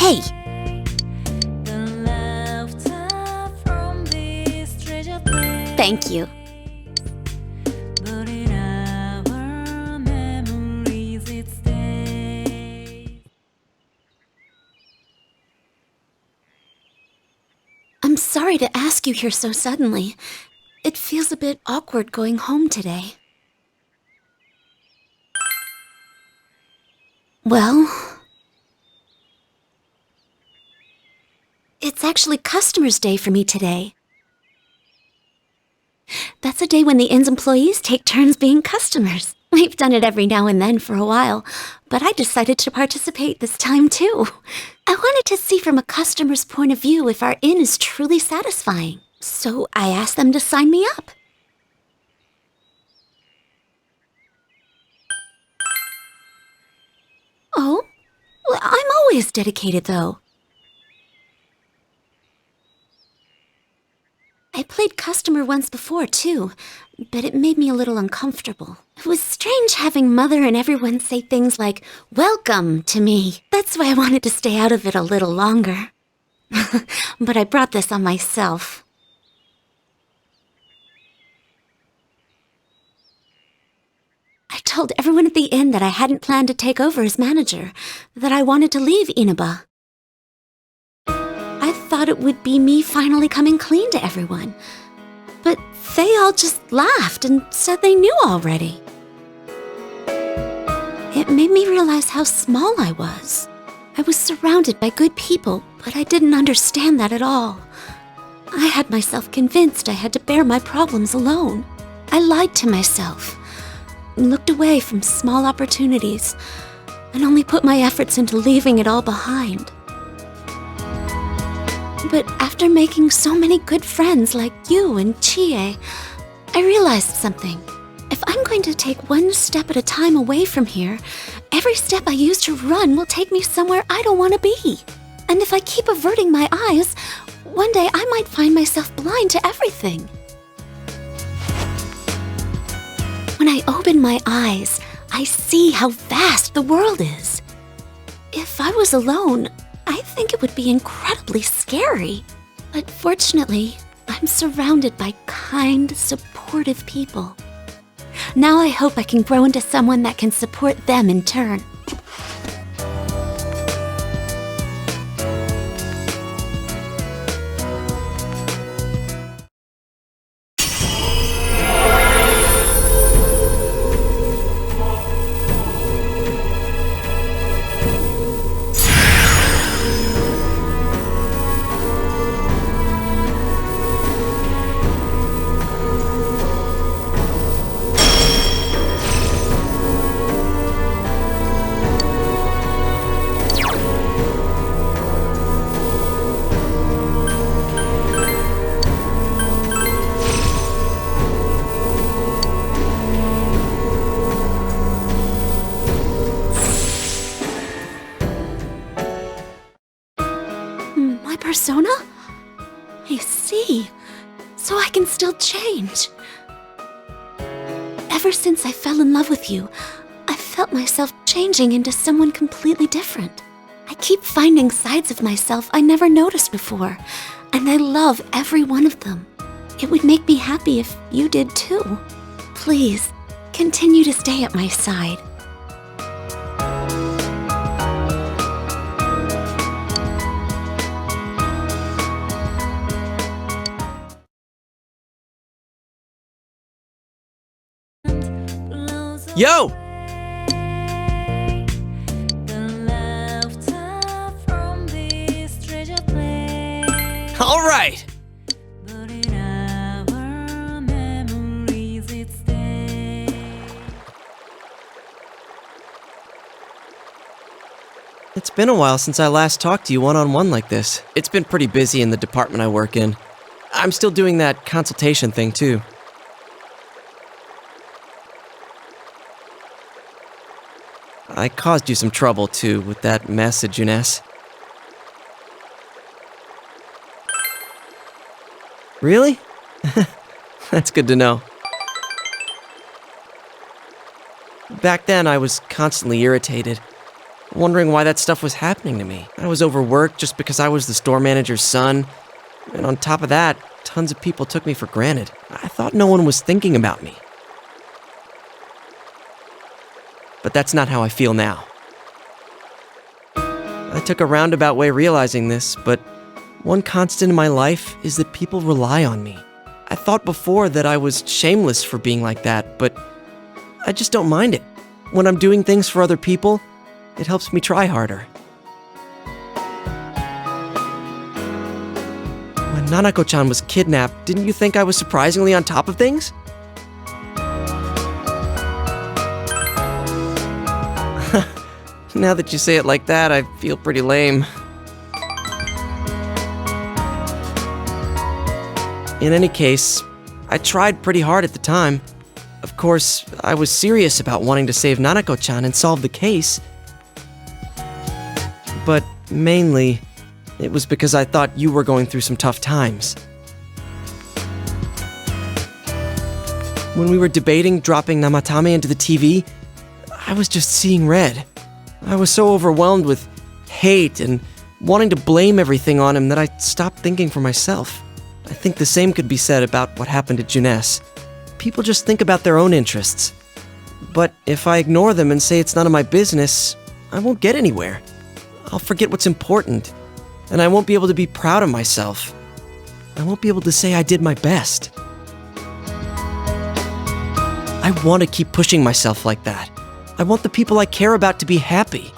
Hey! Thank you. I'm sorry to ask you here so suddenly. It feels a bit awkward going home today. Well, it's actually Customers' Day for me today. That's a day when the inn's employees take turns being customers. We've done it every now and then for a while, but I decided to participate this time too. I wanted to see from a customer's point of view if our inn is truly satisfying, so I asked them to sign me up. Oh? Well, I'm always dedicated, though. I played customer once before, too, but it made me a little uncomfortable. It was strange having Mother and everyone say things like, "Welcome" to me. That's why I wanted to stay out of it a little longer. But I brought this on myself. I told everyone at the inn that I hadn't planned to take over as manager, that I wanted to leave Inaba. I thought it would be me finally coming clean to everyone. But they all just laughed and said they knew already. It made me realize how small I was. I was surrounded by good people, but I didn't understand that at all. I had myself convinced I had to bear my problems alone. I lied to myself, and looked away from small opportunities, and only put my efforts into leaving it all behind. But after making so many good friends like you and Chie, I realized something. If I'm going to take one step at a time away from here, every step I use to run will take me somewhere I don't want to be. And if I keep averting my eyes, one day I might find myself blind to everything. When I open my eyes, I see how vast the world is. If I was alone, I think it would be incredibly scary. But fortunately, I'm surrounded by kind, supportive people. Now I hope I can grow into someone that can support them in turn. Persona? I see. So I can still change. Ever since I fell in love with you, I felt myself changing into someone completely different. I keep finding sides of myself I never noticed before, and I love every one of them. It would make me happy if you did too. Please, continue to stay at my side. Yo! All right! It's been a while since I last talked to you one-on-one like this. It's been pretty busy in the department I work in. I'm still doing that consultation thing too. I caused you some trouble, too, with that message, Eunice. Really? That's good to know. Back then, I was constantly irritated. wondering why that stuff was happening to me. I was overworked just because I was the store manager's son, and on top of that, tons of people took me for granted. I thought no one was thinking about me. But that's not how I feel now. I took a roundabout way realizing this, but one constant in my life is that people rely on me. I thought before that I was shameless for being like that, but I just don't mind it. When I'm doing things for other people, it helps me try harder. When Nanako-chan was kidnapped, didn't you think I was surprisingly on top of things? Now that you say it like that, I feel pretty lame. In any case, I tried pretty hard at the time. Of course, I was serious about wanting to save Nanako-chan and solve the case. But mainly, it was because I thought you were going through some tough times. When we were debating dropping Namatame into the TV, I was just seeing red. I was so overwhelmed with hate and wanting to blame everything on him that I stopped thinking for myself. I think the same could be said about what happened to Juness. People just think about their own interests. But if I ignore them and say it's none of my business, I won't get anywhere. I'll forget what's important, and I won't be able to be proud of myself. I won't be able to say I did my best. I want to keep pushing myself like that. I want the people I care about to be happy.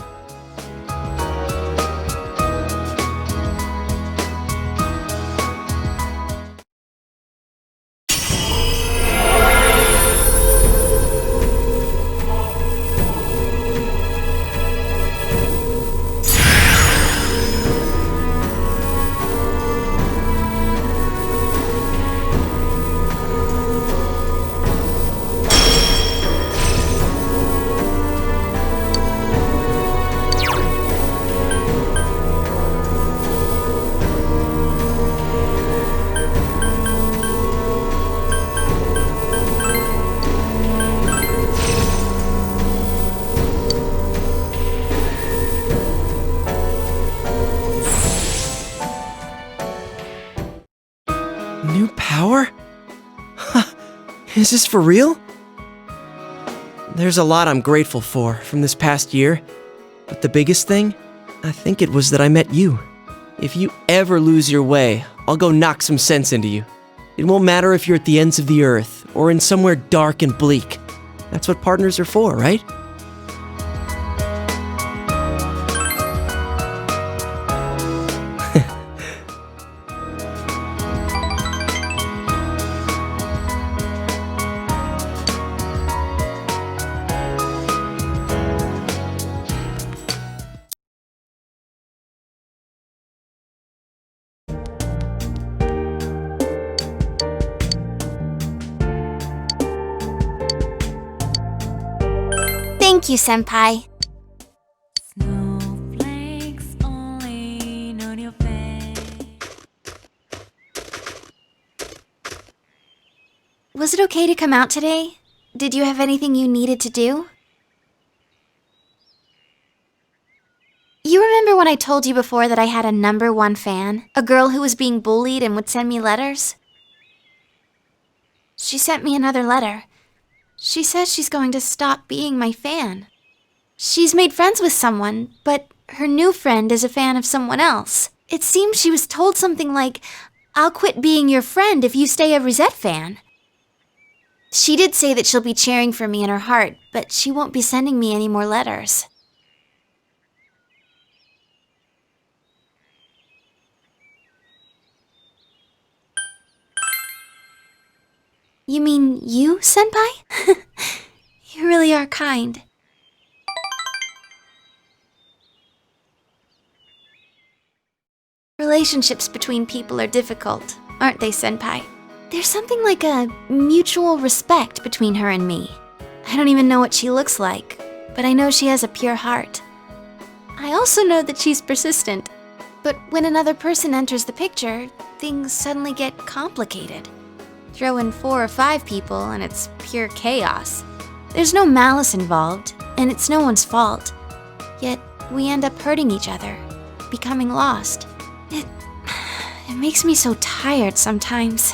New power? Is this for real? There's a lot I'm grateful for from this past year, but the biggest thing, I think it was that I met you. If you ever lose your way, I'll go knock some sense into you. It won't matter if you're at the ends of the earth or in somewhere dark and bleak. That's what partners are for, right? Thank you, Senpai. Snowflakes only on your face. Was it okay to come out today? Did you have anything you needed to do? You remember when I told you before that I had a #1 fan? A girl who was being bullied and would send me letters? She sent me another letter. She says she's going to stop being my fan. She's made friends with someone, but her new friend is a fan of someone else. It seems she was told something like, "I'll quit being your friend if you stay a Rosette fan." She did say that she'll be cheering for me in her heart, but she won't be sending me any more letters. You mean you, Senpai? You really are kind. Relationships between people are difficult, aren't they, Senpai? There's something like a mutual respect between her and me. I don't even know what she looks like, but I know she has a pure heart. I also know that she's persistent. But when another person enters the picture, things suddenly get complicated. Throw in 4 or 5 people and it's pure chaos. There's no malice involved, and it's no one's fault. Yet, we end up hurting each other, becoming lost. It makes me so tired sometimes.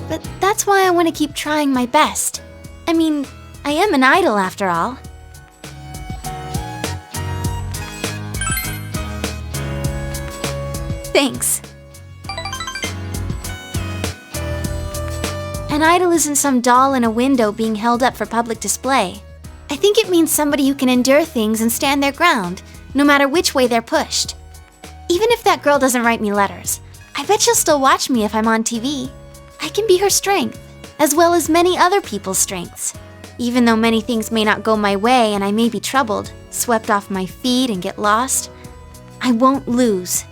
But that's why I want to keep trying my best. I mean, I am an idol after all. Thanks. An idol isn't some doll in a window being held up for public display. I think it means somebody who can endure things and stand their ground, no matter which way they're pushed. Even if that girl doesn't write me letters, I bet she'll still watch me if I'm on TV. I can be her strength, as well as many other people's strengths. Even though many things may not go my way and I may be troubled, swept off my feet and get lost, I won't lose.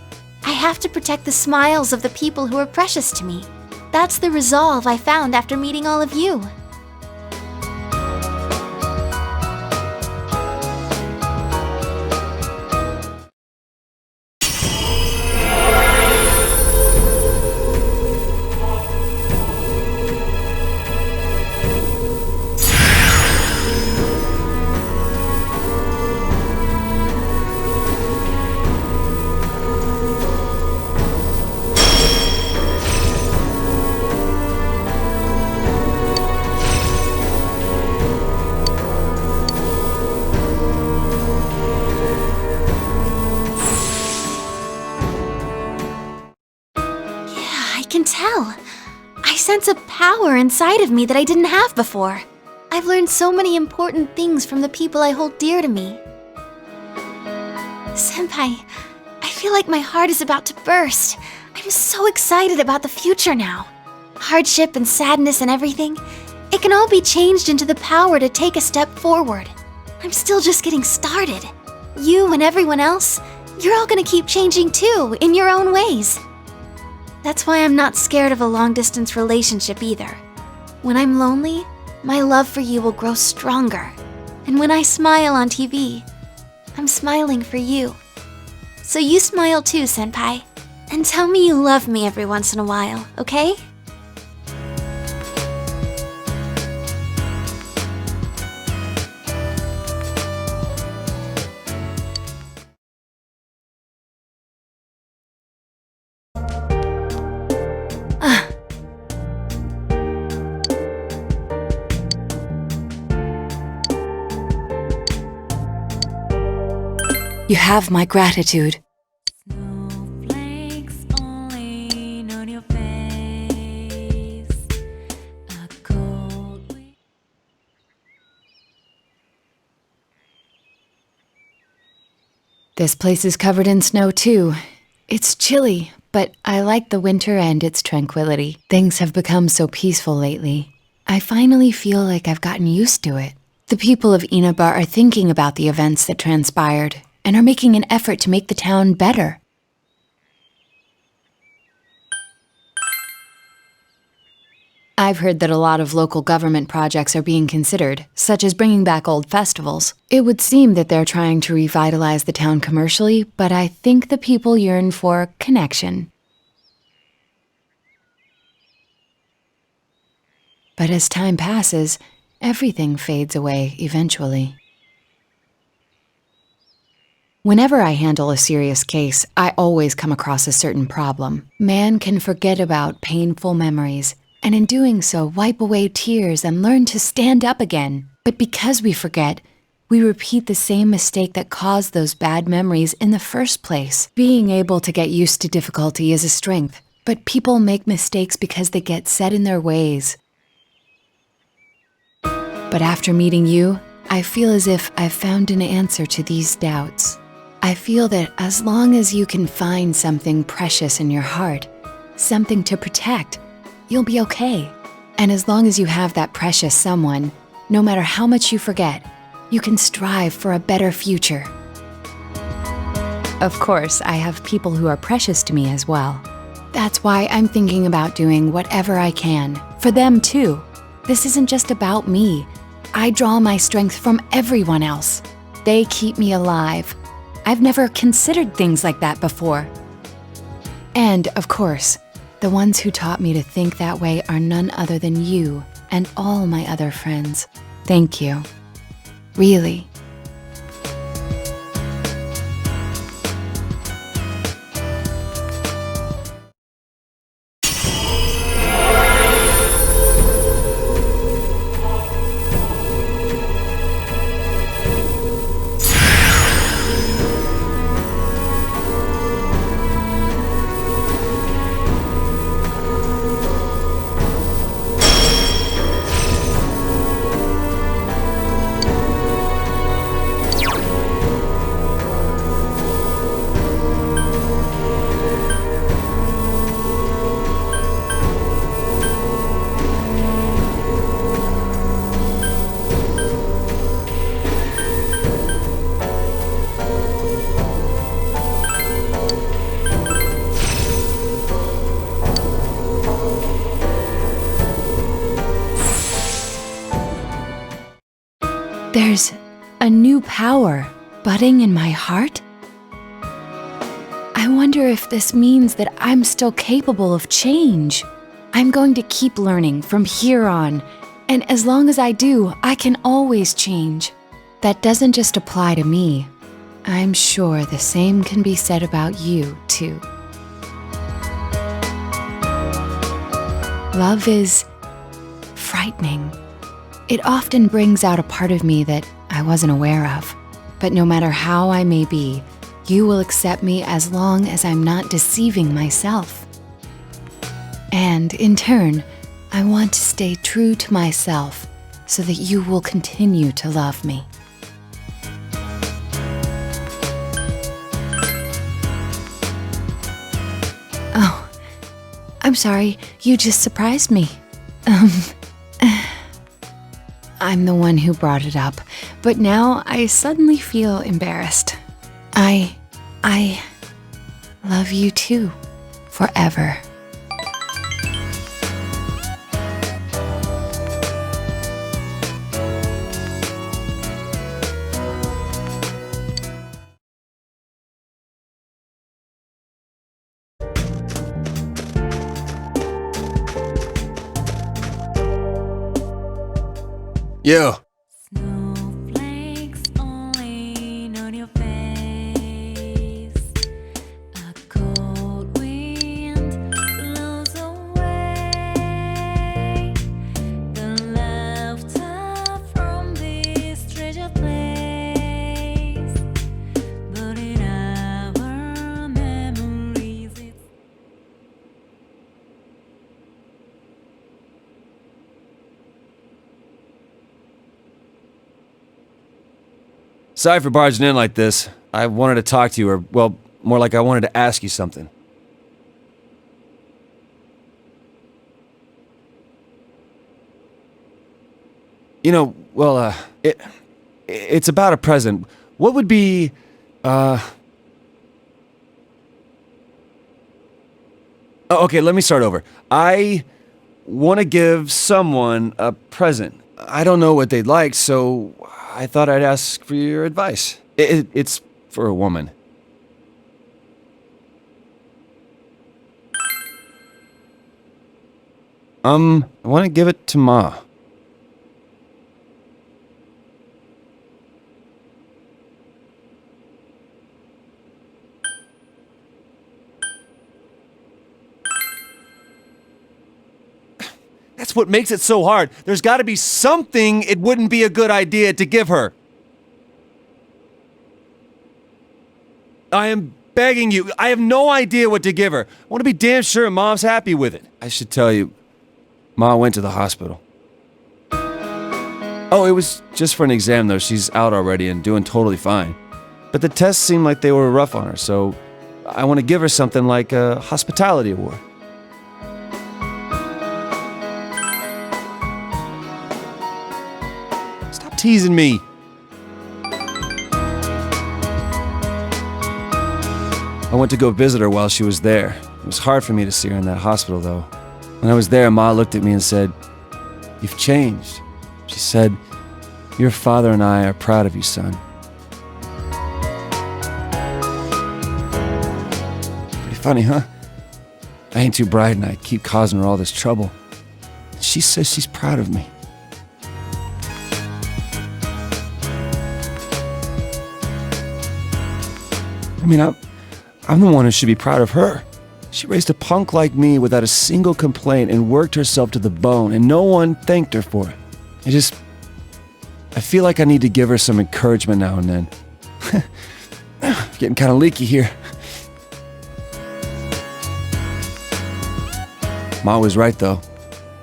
I have to protect the smiles of the people who are precious to me. That's the resolve I found after meeting all of you. I can tell. I sense a power inside of me that I didn't have before. I've learned so many important things from the people I hold dear to me. Senpai, I feel like my heart is about to burst. I'm so excited about the future now. Hardship and sadness and everything, it can all be changed into the power to take a step forward. I'm still just getting started. You and everyone else, you're all gonna keep changing too, in your own ways. That's why I'm not scared of a long-distance relationship either. When I'm lonely, my love for you will grow stronger. And when I smile on TV, I'm smiling for you. So you smile too, Senpai. And tell me you love me every once in a while, okay? You have my gratitude. Snowflakes only on your face. A cold wind. This place is covered in snow too. It's chilly, but I like the winter and its tranquility. Things have become so peaceful lately. I finally feel like I've gotten used to it. The people of Inaba are thinking about the events that transpired and are making an effort to make the town better. I've heard that a lot of local government projects are being considered, such as bringing back old festivals. It would seem that they're trying to revitalize the town commercially, but I think the people yearn for connection. But as time passes, everything fades away eventually. Whenever I handle a serious case, I always come across a certain problem. Man can forget about painful memories, and in doing so, wipe away tears and learn to stand up again. But because we forget, we repeat the same mistake that caused those bad memories in the first place. Being able to get used to difficulty is a strength, but people make mistakes because they get set in their ways. But after meeting you, I feel as if I've found an answer to these doubts. I feel that as long as you can find something precious in your heart, something to protect, you'll be okay. And as long as you have that precious someone, no matter how much you forget, you can strive for a better future. Of course, I have people who are precious to me as well. That's why I'm thinking about doing whatever I can, for them too. This isn't just about me. I draw my strength from everyone else. They keep me alive. I've never considered things like that before. And, of course, the ones who taught me to think that way are none other than you and all my other friends. Thank you. Really. There's a new power budding in my heart. I wonder if this means that I'm still capable of change. I'm going to keep learning from here on, and as long as I do, I can always change. That doesn't just apply to me. I'm sure the same can be said about you, too. Love is frightening. It often brings out a part of me that I wasn't aware of. But no matter how I may be, you will accept me as long as I'm not deceiving myself. And in turn, I want to stay true to myself so that you will continue to love me. Oh, I'm sorry, you just surprised me. I'm the one who brought it up, but now I suddenly feel embarrassed. I love you too, forever. Yo. Snowflakes only on your face. A cold wind blows away the laughter from this treasure place. But in our memories, it's Sorry for barging in like this. I wanted to talk to you, or, well, more like I wanted to ask you something. You know, well, it's about a present. What would be, Oh, okay, let me start over. I want to give someone a present. I don't know what they'd like, so I thought I'd ask for your advice. It's for a woman. I want to give it to Ma. That's what makes it so hard. There's got to be something it wouldn't be a good idea to give her. I am begging you. I have no idea what to give her. I want to be damn sure Mom's happy with it. I should tell you, Ma went to the hospital. Oh, it was just for an exam, though. She's out already and doing totally fine. But the tests seemed like they were rough on her, so I want to give her something like a hospitality award. Stop teasing me. I went to go visit her while she was there. It was hard for me to see her in that hospital, though. When I was there, Ma looked at me and said, "You've changed." She said, "Your father and I are proud of you, son." Pretty funny, huh? I ain't too bright and I keep causing her all this trouble. She says she's proud of me. I mean, I'm the one who should be proud of her. She raised a punk like me without a single complaint and worked herself to the bone, and no one thanked her for it. I feel like I need to give her some encouragement now and then. Getting kind of leaky here. Ma was right, though.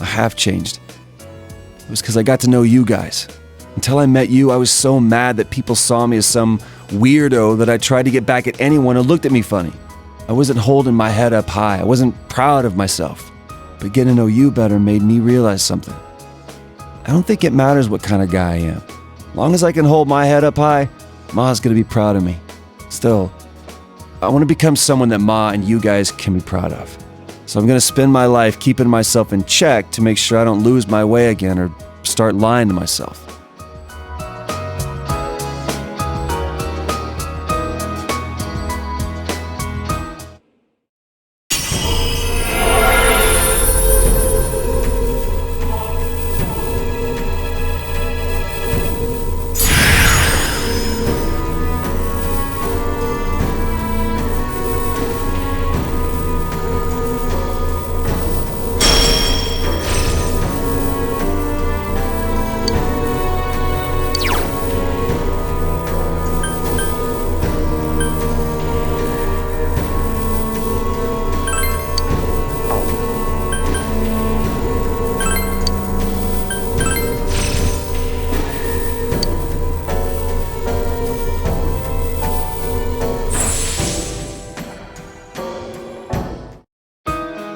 I have changed. It was because I got to know you guys. Until I met you, I was so mad that people saw me as some weirdo that I tried to get back at anyone who looked at me funny. I wasn't holding my head up high. I wasn't proud of myself. But getting to know you better made me realize something. I don't think it matters what kind of guy I am. As long as I can hold my head up high, Ma's gonna be proud of me. Still, I want to become someone that Ma and you guys can be proud of. So I'm gonna spend my life keeping myself in check to make sure I don't lose my way again or start lying to myself.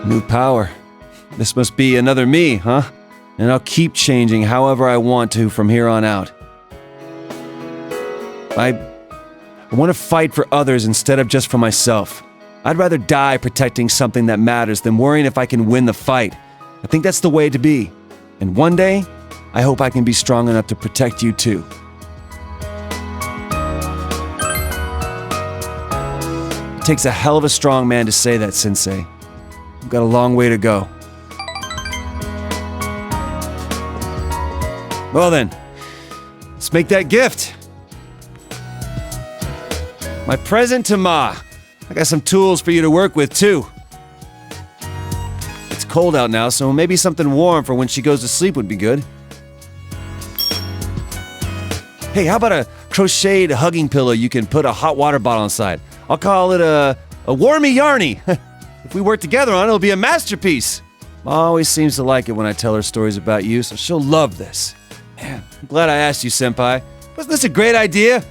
New power. This must be another me, huh? And I'll keep changing however I want to from here on out. I want to fight for others instead of just for myself. I'd rather die protecting something that matters than worrying if I can win the fight. I think that's the way to be. And one day, I hope I can be strong enough to protect you too. It takes a hell of a strong man to say that, Sensei. I've got a long way to go. Well then, let's make that gift. My present to Ma. I got some tools for you to work with too. It's cold out now, so maybe something warm for when she goes to sleep would be good. Hey, how about a crocheted hugging pillow you can put a hot water bottle inside? I'll call it a warmy yarny. If we work together on it, it'll be a masterpiece. Ma always seems to like it when I tell her stories about you, so she'll love this. Man, I'm glad I asked you, Senpai. Wasn't this a great idea?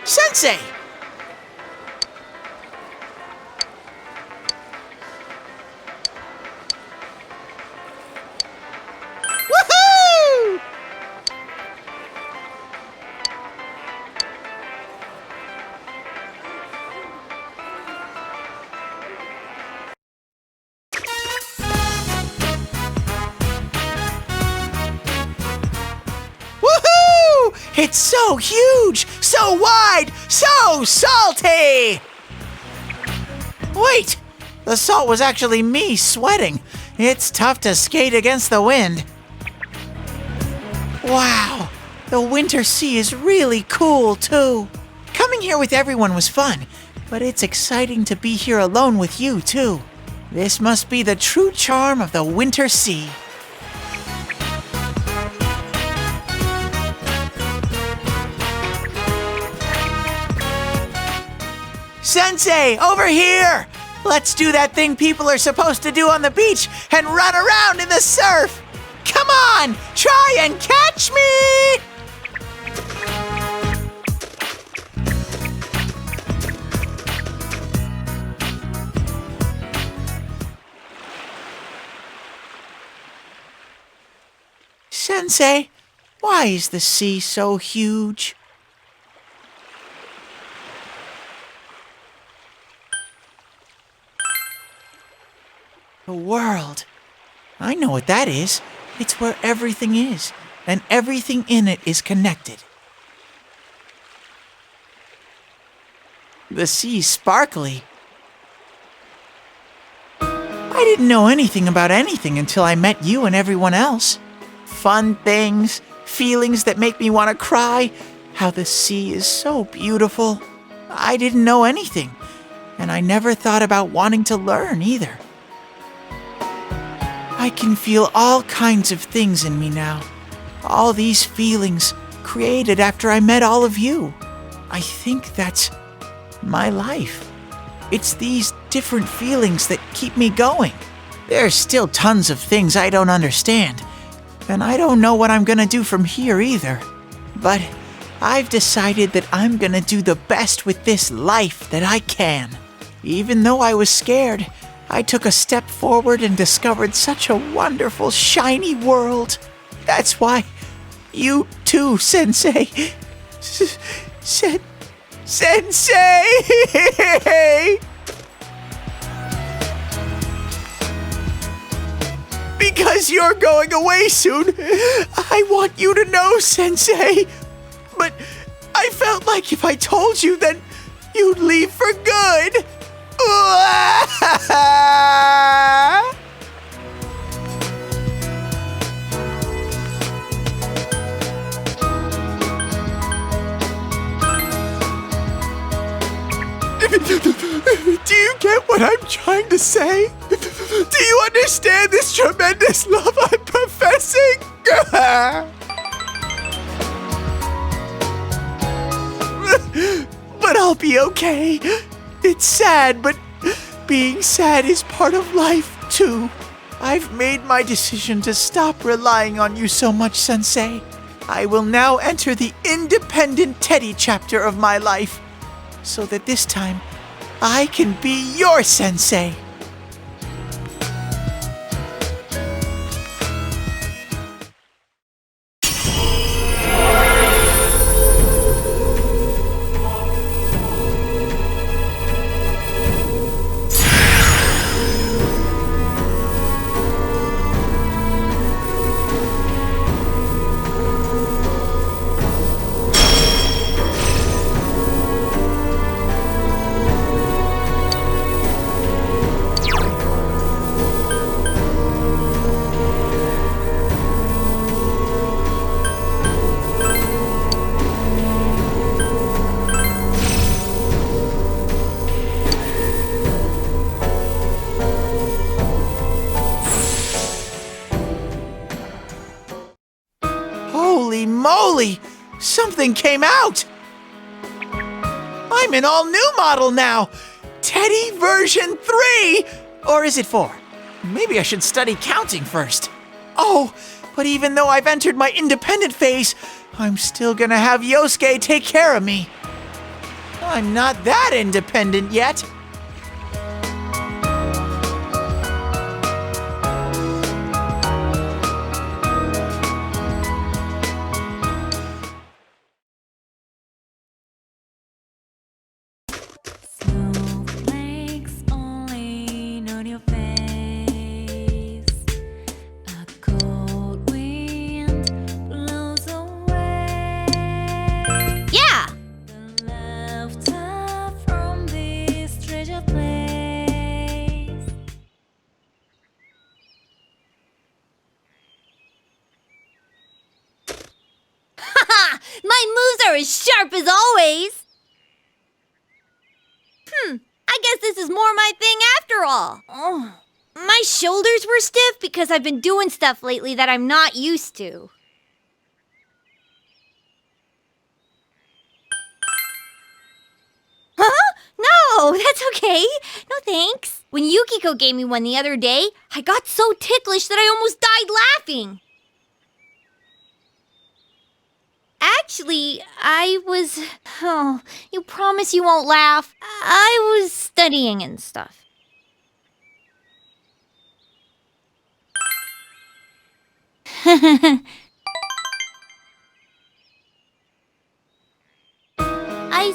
Sensei! Woohoo! Woohoo! It's so huge, so wide, so salty! Wait! The salt was actually me sweating. It's tough to skate against the wind. Wow, the winter sea is really cool too. Coming here with everyone was fun, but it's exciting to be here alone with you too. This must be the true charm of the winter sea. Sensei, over here! Let's do that thing people are supposed to do on the beach and run around in the surf! Come on, try and catch me! Sensei, why is the sea so huge? The world. I know what that is. It's where everything is, and everything in it is connected. The sea's sparkly. I didn't know anything about anything until I met you and everyone else. Fun things, feelings that make me want to cry, how the sea is so beautiful. I didn't know anything, and I never thought about wanting to learn either. I can feel all kinds of things in me now. All these feelings created after I met all of you. I think that's my life. It's these different feelings that keep me going. There's still tons of things I don't understand, and I don't know what I'm gonna do from here either. But I've decided that I'm gonna do the best with this life that I can. Even though I was scared, I took a step forward and discovered such a wonderful, shiny world. That's why you too, Sensei. Sensei! Because you're going away soon, I want you to know, Sensei. But I felt like if I told you, then you'd leave for good. Do you get what I'm trying to say? Do you understand this tremendous love I'm professing? But I'll be okay. It's sad, but being sad is part of life, too. I've made my decision to stop relying on you so much, Sensei. I will now enter the independent Teddy chapter of my life, so that this time I can be your Sensei. Holy moly! Something came out! I'm an all-new model now! Teddy version 3! Or is it 4? Maybe I should study counting first. Oh, but even though I've entered my independent phase, I'm still gonna have Yosuke take care of me. I'm not that independent yet. Snowflakes only on your face. A cold wind blows away. Yeah! The laughter from this treasure place. Haha! My moves are as sharp as always! I guess this is more my thing after all. Oh, my shoulders were stiff because I've been doing stuff lately that I'm not used to. Huh? No, that's okay. No thanks. When Yukiko gave me one the other day, I got so ticklish that I almost died laughing. Actually, Oh, you promise you won't laugh? I was studying and stuff. I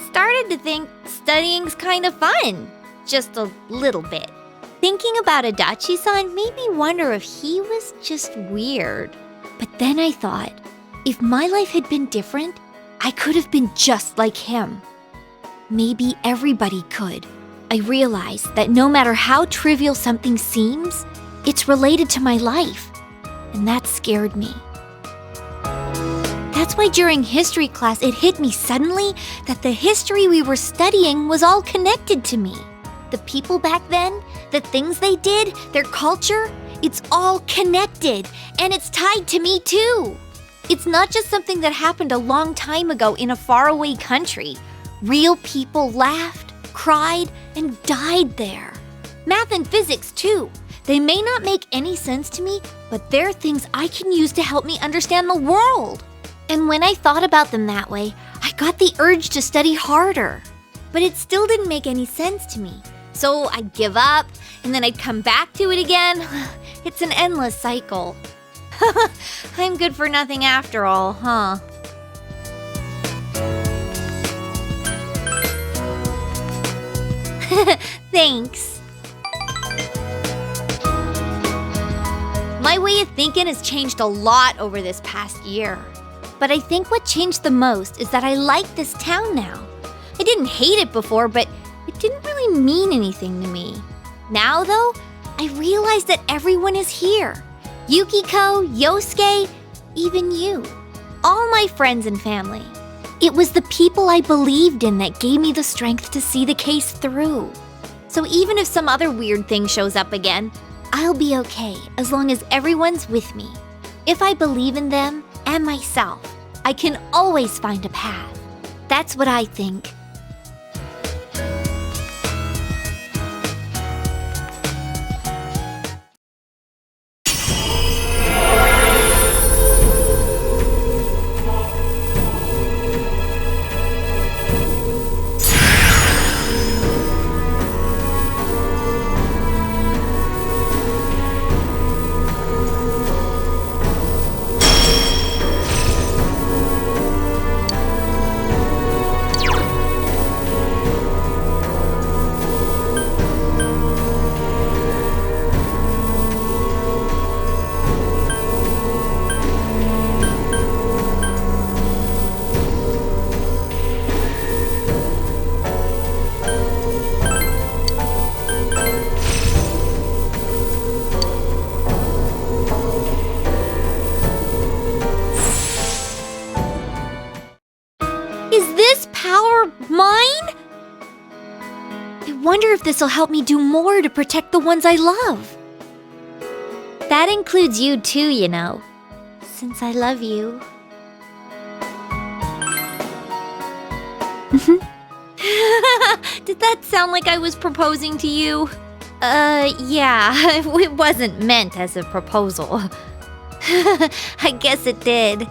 started to think studying's kind of fun. Just a little bit. Thinking about Adachi-san made me wonder if he was just weird. But then I thought, if my life had been different, I could have been just like him. Maybe everybody could. I realized that no matter how trivial something seems, it's related to my life. And that scared me. That's why during history class, it hit me suddenly that the history we were studying was all connected to me. The people back then, the things they did, their culture, it's all connected, and it's tied to me too. It's not just something that happened a long time ago in a faraway country. Real people laughed, cried, and died there. Math and physics too. They may not make any sense to me, but they're things I can use to help me understand the world. And when I thought about them that way, I got the urge to study harder. But it still didn't make any sense to me. So I'd give up, and then I'd come back to it again. It's an endless cycle. I'm good for nothing after all, huh? Thanks. My way of thinking has changed a lot over this past year. But I think what changed the most is that I like this town now. I didn't hate it before, but it didn't really mean anything to me. Now, though, I realize that everyone is here. Yukiko, Yosuke, even you. All my friends and family. It was the people I believed in that gave me the strength to see the case through. So even if some other weird thing shows up again, I'll be okay as long as everyone's with me. If I believe in them and myself, I can always find a path. That's what I think. Is this power mine? I wonder if this'll help me do more to protect the ones I love. That includes you too, you know, since I love you. Did that sound like I was proposing to you? Yeah, it wasn't meant as a proposal. I guess it did.